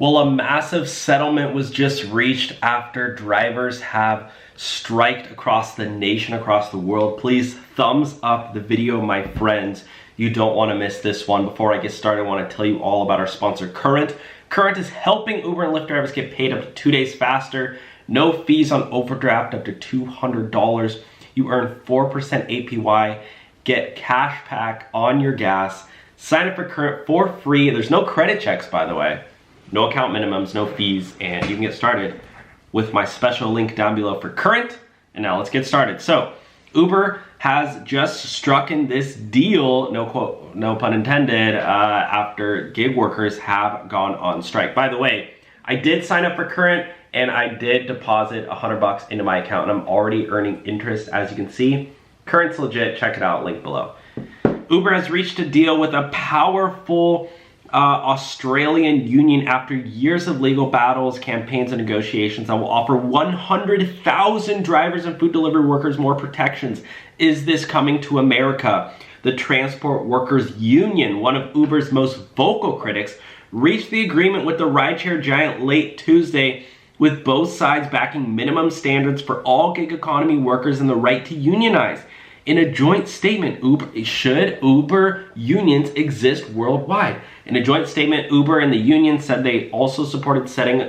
Well, a massive settlement was just reached after drivers have striked across the nation, across the world. Please thumbs up the video, my friends. You don't want to miss this one. Before I get started, I want to tell you all about our sponsor, Current. Current is helping Uber and Lyft drivers get paid up to 2 days faster. No fees on overdraft up to $200. You earn 4% APY. Get cash back on your gas. Sign up for Current for free. There's no credit checks, by the way. No account minimums, no fees, and you can get started with my special link down below for Current. And now let's get started. So Uber has just struck in this deal, no pun intended, after gig workers have gone on strike. By the way, I did sign up for Current and I did deposit $100 into my account, and I'm already earning interest, as you can see. Current's legit, check it out, link below. Uber has reached a deal with a powerful Australian union after years of legal battles, campaigns, and negotiations that will offer 100,000 drivers and food delivery workers more protections. Is this coming to America? The Transport Workers Union, one of Uber's most vocal critics, reached the agreement with the rideshare giant late Tuesday, with both sides backing minimum standards for all gig economy workers and the right to unionize. In a joint statement, should Uber unions exist worldwide? In a joint statement, Uber and the union said they also supported setting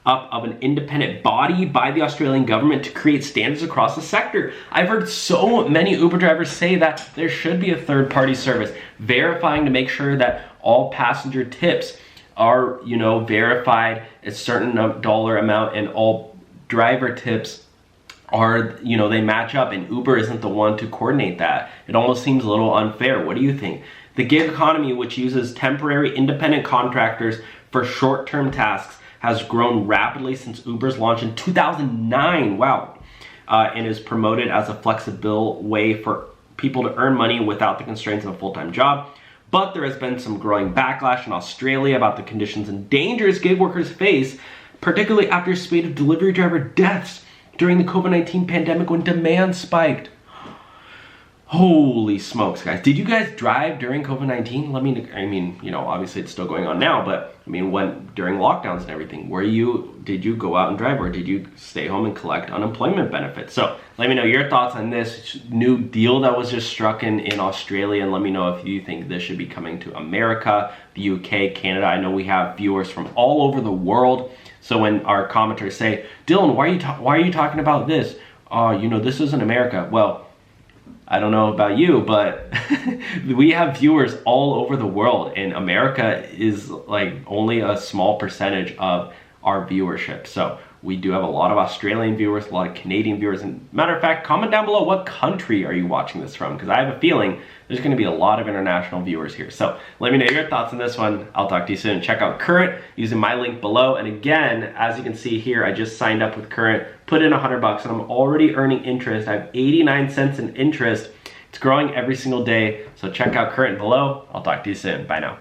up of an independent body by the Australian government to create standards across the sector. I've heard so many Uber drivers say that there should be a third-party service verifying to make sure that all passenger tips are, verified a certain dollar amount, and all driver tips are, they match up, and Uber isn't the one to coordinate that. It almost seems a little unfair. What do you think? The gig economy, which uses temporary independent contractors for short-term tasks, has grown rapidly since Uber's launch in 2009. Wow. And is promoted as a flexible way for people to earn money without the constraints of a full-time job. But there has been some growing backlash in Australia about the conditions and dangers gig workers face, particularly after a spate of delivery driver deaths during the COVID-19 pandemic when demand spiked. Holy smokes, guys. Did you guys drive during COVID-19? Obviously it's still going on now, but during lockdowns and everything, did you go out and drive, or did you stay home and collect unemployment benefits? So let me know your thoughts on this new deal that was just struck in Australia, and let me know if you think this should be coming to America, the UK, Canada. I know we have viewers from all over the world. So when our commenters say, Dylan, why are you talking about this? This isn't America. Well, I don't know about you, but we have viewers all over the world, and America is like only a small percentage of our viewership. So we do have a lot of Australian viewers, a lot of Canadian viewers, and matter of fact, comment down below what country are you watching this from, because I have a feeling there's going to be a lot of international viewers here. So let me know your thoughts on this one. I'll talk to you soon. Check out Current using my link below. And again, as you can see here, I just signed up with Current, put in $100, and I'm already earning interest. I have 89 cents in interest. It's growing every single day. So check out Current below. I'll talk to you soon. Bye now.